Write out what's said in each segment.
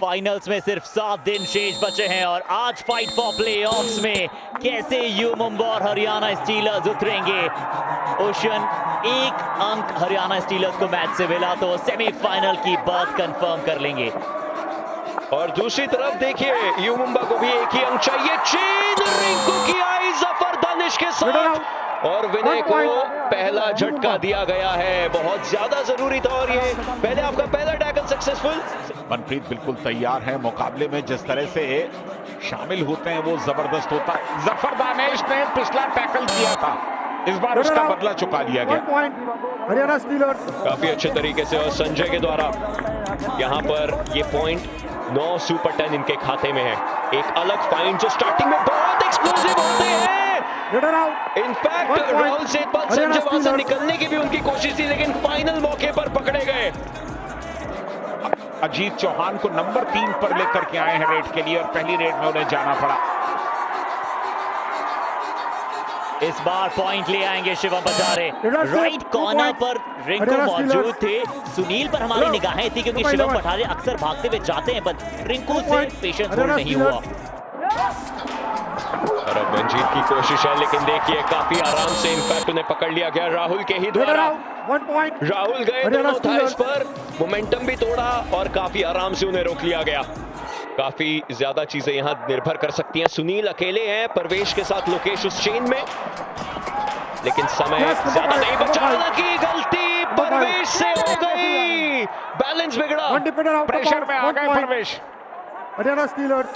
Finals में सिर्फ 7 दिन शेष बचे हैं और आज फाइट फॉर प्लेऑफ्स में कैसे यू मुंबा और हरियाणा स्टीलर्स उतरेंगे। ओशन 1 अंक हरियाणा स्टीलर्स को मैच से मिला तो सेमीफाइनल की बात कंफर्म कर लेंगे। और दूसरी तरफ देखिए यू मुंबा को भी 1 ही अंक चाहिए। चेन रिंकू की आई जफर दानिश के साथ और विनय को पहला झटका दिया गया है, बहुत ज्यादा जरूरी था। और ये पहले आपका पहला टैकल सक्सेसफुल। मनप्रीत बिल्कुल तैयार है मुकाबले में, जिस तरह से शामिल होते हैं वो जबरदस्त होता है। जफर दानिश ने पिछला टैकल किया था, इस बार उसका बदला चुका लिया गया। हरियाणा स्टीलर्स काफी अच्छे तरीके से और संजय के द्वारा यहाँ पर ये पॉइंट 9 सुपर 10 इनके खाते में है। एक अलग फाइंड जो स्टार्टिंग में बहुत एक्सप्लोसिव होते हैं। इनफैक्ट राहुल सेठपाल संजय वहां से निकलने की भी उनकी कोशिश थी, लेकिन फाइनल मौके पर पकड़े गए। अजीत चौहान को नंबर 3 पर लेकर के आए हैं रेड के लिए और पहली रेड में उन्हें जाना पड़ा। इस बार पॉइंट ले आएंगे शिवम बजारे। राइट कॉर्नर पर रिंकू मौजूद थे। सुनील पर हमारी निगाहें थी क्योंकि शिवम बजारे अक्सर भागते हुए जाते हैं, पर रिंकू से पेशेंस होल्ड नहीं हुआ। और अब मंजीत की कोशिश है, लेकिन देखिए काफी आराम से इनफैक्ट उन्हें पकड़ लिया गया राहुल के ही द्वारा। राहुल गए दोनों थाइस पर, मोमेंटम भी तोड़ा और काफी आराम से उन्हें रोक लिया गया। काफी ज्यादा चीजें यहां निर्भर कर सकती हैं। सुनील अकेले हैं, परवेश के साथ लोकेश उस चेन में, लेकिन समय ज्यादा नहीं बचा। की गलती परवेश से हो गई, बैलेंस बिगड़ा, प्रेशर में आ गए परवेश। हरियाणा स्टीलर्स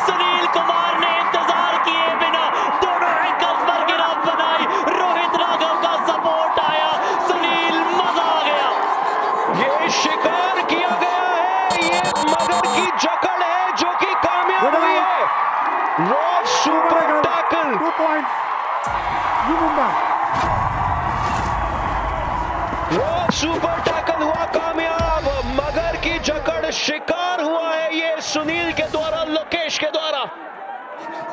सुनील कुमार ने इंतजार किए बिना दोनों एंकल्स पर गिराव बनाई। रोहित राघव का सपोर्ट आया, सुनील मजा आ गया। ये शिकार किया गया है, ये मगर की जकड़ है जो कि कामयाब हुई है। Raw super tackle 2 points you Mumba. Raw super tackle हुआ कामयाब, मगर की जकड़ शिकार हुआ है ये सुनील के द्वारा, लोकेश के द्वारा।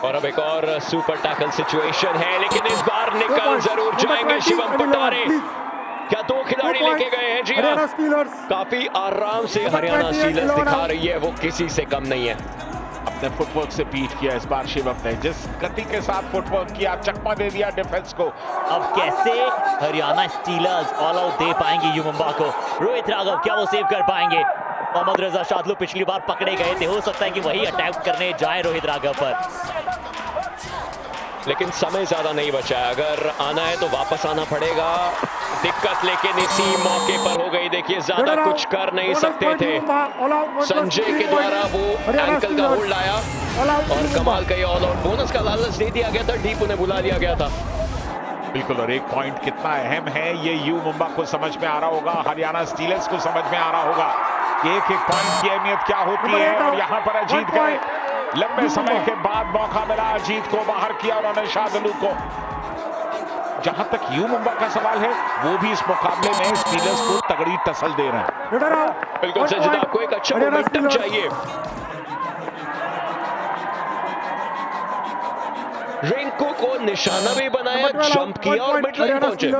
और अब एक और सुपर टैकल सिचुएशन है, लेकिन इस बार निकल जरूर जाएंगे शिवम पटारे। क्या 2 खिलाड़ी लेके गए हैं? जी हाँ, काफी आराम से हरियाणा स्टीलर्स दिखा रही है, वो किसी से कम नहीं है। अपने फुटवर्क से बीट किया इस बार शिवम ने, जिस गति के साथ फुटवर्क किया, चकमा दे दिया डिफेंस को। अब कैसे हरियाणा स्टीलर्स ऑल आउट दे पाएंगे यू मुंबा को? रोहित राघव क्या वो सेव कर पाएंगे? मोहम्मद रजा शादलू पिछली बार पकड़े गए थे, हो सकता है कि वही अटैक करने जाए रोहित राघव पर, लेकिन समय ज्यादा नहीं बचा है। अगर आना है तो वापस आना पड़ेगा। दिक्कत लेकिन इसी मौके पर हो गई। देखिए ज्यादा कुछ कर नहीं सकते थे। संजय के द्वारा वो एंकल का होल्ड आया और कमाल का ये ऑल आउट बोनस का लालच दे दिया गया था, डीप उन्हें बुला लिया गया था। बिल्कुल, और एक पॉइंट कितना अहम है ये यू मुंबा को समझ में आ रहा होगा, हरियाणा स्टीलर्स को समझ में आ रहा होगा कि एक पॉइंट की अहमियत क्या होती है। और यहाँ पर अजीत गए, लंबे समय के बाद मौका मिला, अजीत को बाहर किया उन्होंने शादलू को। जहां तक यू मुंबा का सवाल है, वो भी इस मुकाबले में स्टीलर्स को तगड़ी टसल दे रहे हैं। बिल्कुल संजय, आपको एक अच्छा मोमेंटम चाहिए। रिंकू को निशाना भी बनाया, जंप किया और मिड लाइन पहुंचे।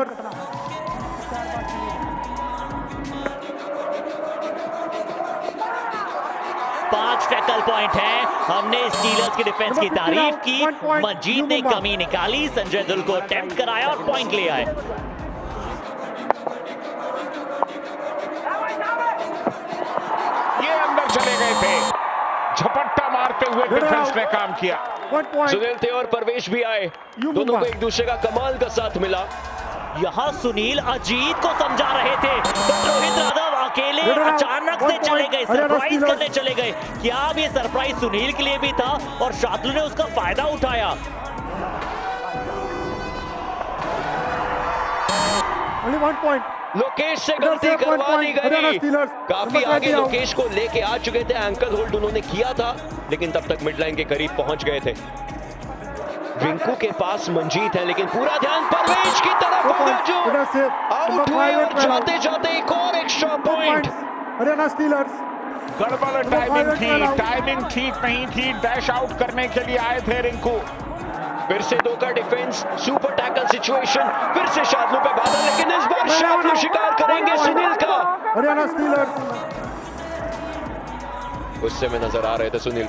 5 टैकल पॉइंट है। हमने स्टीलर्स की डिफेंस की तारीफ की, मंजीत ने कमी निकाली, संजय दुल को अटेम्प्ट कराया और पॉइंट ले आए। ये अंदर चले गए थे, झपट्टा मारते हुए डिफेंस ने काम किया। सुनील थे और परवेश भी आए, दोनों को एक दूसरे का कमाल का साथ मिला। यहाँ सुनील अजीत को समझा रहे थे, रोहित राघव अकेले अचानक से चले गए, सरप्राइज करने चले गए। क्या अब ये सरप्राइज सुनील के लिए भी था और शादलू ने उसका फायदा उठाया? लोकेश से गलती करवा दी गई। काफी आगे लोकेश को लेके आ चुके थे, एंकल होल्ड उन्होंने किया था, लेकिन तब तक मिड लाइन के करीब पहुंच गए थे। रिंकू के पास मंजीत है, लेकिन पूरा ध्यान परवेश की तरफ होगा जो आउट हुए और जाते जाते एक और एक्स्ट्रा पॉइंट। हरियाणा स्टीलर्स गड़बड़ टाइमिंग थी, टाइमिंग ठीक नहीं थी, डैश आउट करने के लिए आए थे रिंकू। फिर से 2 का डिफेंस, सुपर टैकल सिचुएशन, फिर से शादलू पे बादल, लेकिन इस बार शादलू शिकार करेंगे सुनील का। हरियाणा स्टीलर्स। गुस्से में नजर आ रहे थे सुनील।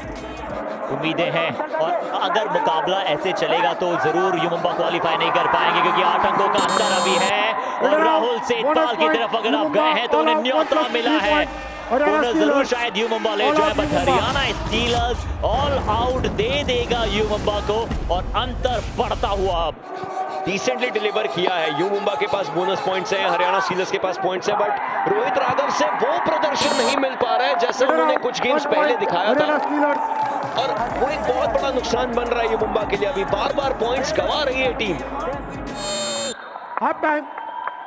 उम्मीदें हैं और अगर मुकाबला ऐसे चलेगा तो जरूर युमुम्बा क्वालिफाई नहीं कर पाएंगे, क्योंकि 8 अंकों का अंतर अभी है। और राहुल सेठपाल की तरफ अगर आप गए हैं तो उन्हें न्योता मिला है, बोनस जरूर शायद युमुम्बा ले जाए, but Haryana Steelers all out दे देगा युमुम्बा को और अंतर बढ़ता हुआ अब डिसेंटली डिलीवर किया है। युमुम्बा के पास बोनस पॉइंट्स हैं, हरियाणा स्टीलर्स के पास पॉइंट्स हैं, बट रोहित राघव से वो प्रदर्शन नहीं मिल पा रहा है जैसा उन्होंने कुछ गेम्स पहले दिखाया था, और वो एक बहुत बड़ा नुकसान बन रहा है युमुम्बा के लिए। अभी बार बार पॉइंट्स गंवा रही है team. Half time,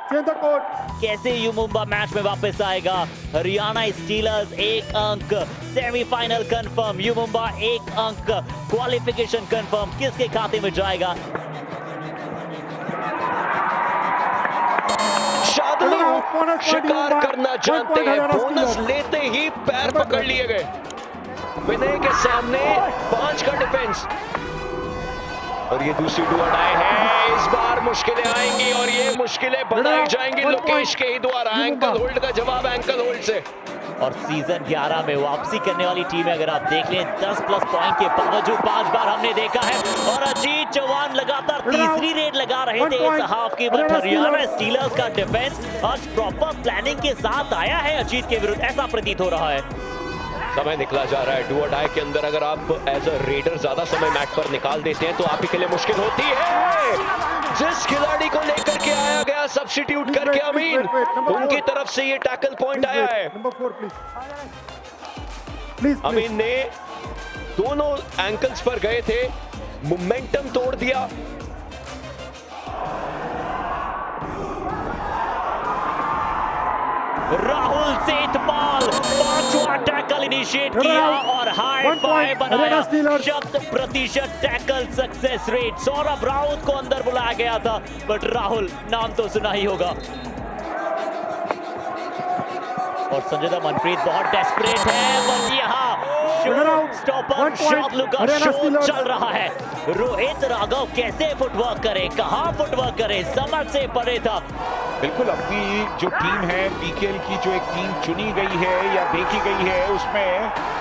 change the court. कैसे युमुम्बा मैच में वापस आएगा? हरियाणा स्टीलर्स 1 अंक, सेमीफाइनल कंफर्म, युमुम्बा 1 अंक, क्वालिफिकेशन कंफर्म, किसके खाते में जाएगा? शादलू शिकार करना जानते हैं, बोनस लेते ही पैर पकड़ लिए गए। विनय के सामने 5 का डिफेंस, और ये दूसरी डू और डाई है। इस बार मुश्किलें आएंगी और ये मुश्किलें बनाई जाएंगी लोकेश के ही द्वारा। एंकल होल्ड का जवाब एंकल होल्ड से। और सीजन 11 में वापसी करने वाली टीम है, अगर आप देख लें 10 प्लस पॉइंट के बावजूद 5 बार हमने देखा है। और अजीत चौहान लगातार तीसरी रेड लगा रहे थे इस हाफ की, बट हरियाणा स्टीलर्स का डिफेंस आज प्रॉपर प्लानिंग के साथ आया है अजीत के विरुद्ध, ऐसा प्रतीत हो रहा है। समय निकला जा रहा है डू और डाई के अंदर। अगर आप एज अ रेडर ज्यादा समय मैट पर निकाल देते हैं तो आप ही के लिए मुश्किल होती है। जिस खिलाड़ी को लेकर के आया गया सब्स्टिट्यूट करके अमीन, उनकी तरफ से ये टैकल पॉइंट आया है। अमीन ने दोनों एंकल्स पर गए थे, मोमेंटम तोड़ दिया। राहुल सेठपाल 5वां टैकल इनिशिएट किया और हाई फाइव बनाया। 100% tackle success rate. Saurabh Raut को अंदर बुलाया गया था, बट राहुल नाम तो सुना ही होगा। और संजय मनप्रीत बहुत डेस्परेट है, बस यहाँ स्टॉपर शादलू का शो चल रहा है। रोहित राघव कैसे फुटवर्क करे, कहां फुटवर्क करे, समझ से परे था। बिल्कुल, अपनी जो टीम है बीकेएल की, जो एक टीम चुनी गई है या देखी गई है, उसमें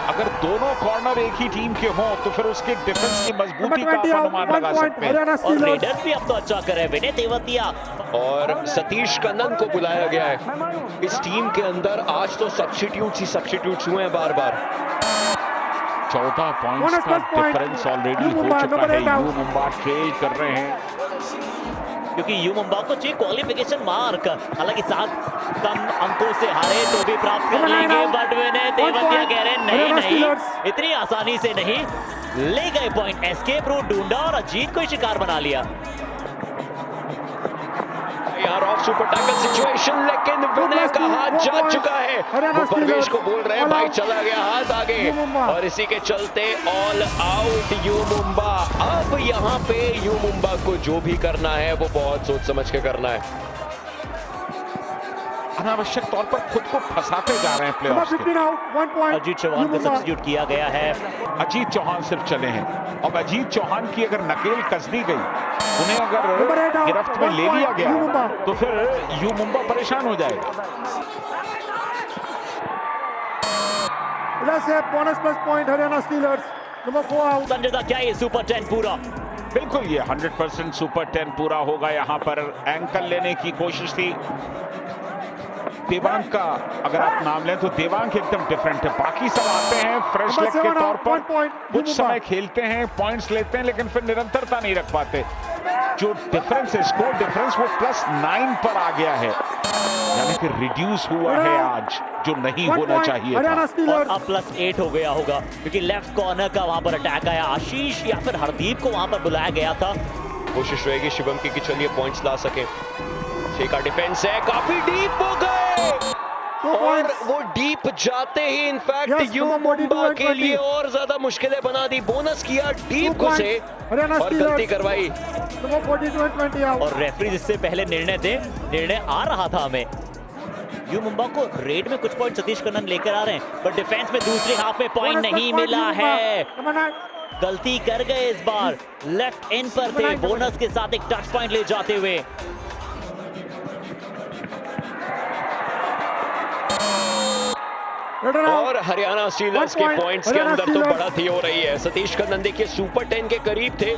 अगर दोनों कॉर्नर एक ही टीम के हों तो फिर उसके डिफेंस की मजबूती का अनुमान लगा सकते हैं। और रेडर्स भी अब तो अच्छा करे, विनय तेवतिया और सतीश कन्नन को बुलाया गया है इस टीम के अंदर। आज तो सब्स्टिट्यूट्स ही सब्स्टिट्यूट्स हुए हैं बार बार। 14 पॉइंट्स का डिफरेंस ऑलरेडी हो चुका है। युमुम्बा ट्रेल कर रहे हैं, क्योंकि युमुम्बा को चाहिए क्वालिफिकेशन मार्क। हालांकि 7 कम अंकों से हारे तो भी प्राप्त कर लेंगे, बट विनय तेवतिया कह रहे नहीं, इतनी आसानी से नहीं। ले गए पॉइंट, एस्केप रूट ढूंढा और अजीत को ही शिकार बना लिया। यार ऑफ सुपर टैकल सिचुएशन, लेकिन विनय का हाथ जा चुका है। वो परवेश को बोल रहे हैं भाई चला गया हाथ आगे, और इसी के चलते ऑल आउट युमुम्बा। अब यहाँ पे युमुम्बा को जो भी करना है वो बहुत सोच समझ के करना है। अनावश्यक तौर पर खुद को फंसाते जा रहे हैं प्लेयर्स के। अजीत चौहान को सब्स्टिट्यूट किया गया है। अजीत चौहान सिर्फ चले हैं। अब अजीत चौहान की अगर नकेल कस दी गई, उन्हें अगर गिरफ्त में ले लिया गया तो फिर युमुम्बा परेशान हो जाएगा। Bonus plus point Haryana stealers. Number 4 out. Sanjay क्या ये सुपर 10 पूरा? बिल्कुल, ये 100% सुपर 10 पूरा होगा। यहाँ पर एंकल लेने की कोशिश थी देवांग का, अगर आप नाम लें तो देवांग एकदम डिफरेंट है। बाकी सब आते हैं फ्रेश लेग के तौर पर, कुछ समय खेलते हैं, पॉइंट्स लेते हैं, लेकिन फिर निरंतरता नहीं रख पाते। जो डिफरेंस है, स्कोर डिफरेंस, वो +9 पर आ गया है, यानी कि रिड्यूस हुआ है आज, जो नहीं होना चाहिए था। और अब +8 हो गया होगा, क्योंकि लेफ्ट कॉर्नर का वहां पर अटैक आया। आशीष या फिर हरदीप को वहां पर बुलाया गया था। कोशिश रहेगी शिवम की कि चलिए पॉइंट्स ला सके। 6 का डिफेंस है, काफी डीप हो गए, और वो डीप जाते ही इनफैक्ट युमुम्बा के लिए और ज्यादा मुश्किलें बना दी। बोनस किया डीप को से और गलती करवाई, और रेफरी जिससे पहले निर्णय आ रहा था हमें। युमुम्बा को रेड में कुछ पॉइंट सतीश कन्नन लेकर आ रहे हैं, बट डिफेंस में दूसरे हाफ में पॉइंट नहीं मिला है। गलती कर गए इस बार, लेफ्ट इन पर थे, बोनस के साथ एक टच पॉइंट ले जाते हुए। और हरियाणा स्टीलर्स के पॉइंट्स के अंदर तो बढ़त ही हो रही है। सतीश कदम देखिए सुपर 10 के करीब थे,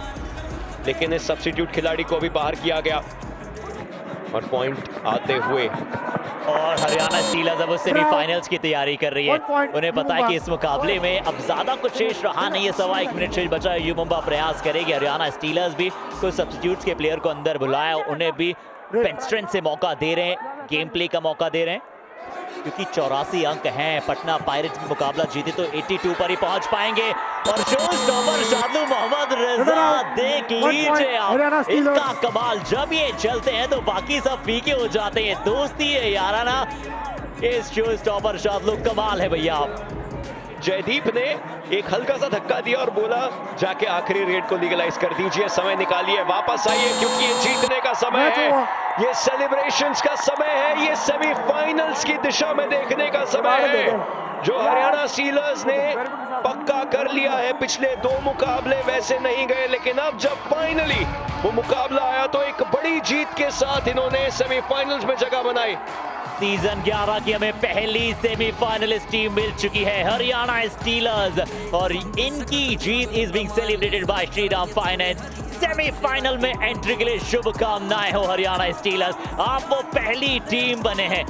लेकिन इस सब्स्टिट्यूट खिलाड़ी को भी बाहर किया गया और पॉइंट आते हुए। और हरियाणा स्टीलर्स अब सेमीफाइनल्स की तैयारी कर रही है। उन्हें पता है कि इस मुकाबले में अब ज्यादा कुछ शेष रहा नहीं है, 1.25 मिनट शेष बचा है। यू मुंबा प्रयास करेगी। हरियाणा स्टीलर्स भी कुछ सब्स्टिट्यूट्स के प्लेयर को अंदर बुलाया, उन्हें भी बेंच स्ट्रेंथ से मौका दे रहे हैं, गेम प्ले का मौका दे रहे हैं, क्योंकि 84 अंक हैं। पटना पायरेट्स में मुकाबला जीते तो 82 पर ही पहुंच पाएंगे। और शोस्टॉपर शादू मोहम्मद रजा, देख लीजिए आप इनका कमाल। जब ये चलते हैं तो बाकी सब फीके हो जाते हैं। दोस्ती है याराना, इस शोस्टॉपर शादू कमाल है भैया। जयदीप ने एक हल्का सा धक्का दिया और बोला जाके आखिरी रेड को लीगलाइज कर दीजिए, समय निकालिए, वापस आइए, क्योंकि ये जीतने का समय है, ये सेलिब्रेशंस का समय है, ये सेमीफाइनल्स की दिशा में देखने का समय है, जो हरियाणा स्टीलर्स ने पक्का कर लिया है। पिछले 2 मुकाबले वैसे नहीं गए, लेकिन अब जब फाइनली वो मुकाबला आया तो एक बड़ी जीत के साथ इन्होंने सेमीफाइनल्स में जगह बनाई। सीजन 11 की हमें पहली सेमीफाइनलिस्ट टीम मिल चुकी है, हरियाणा स्टीलर्स, और इनकी जीत is being celebrated by Shriram Finance. Semifinal में एंट्री के लिए शुभकामनाएं हो हरियाणा स्टीलर्स, आप वो पहली टीम बने हैं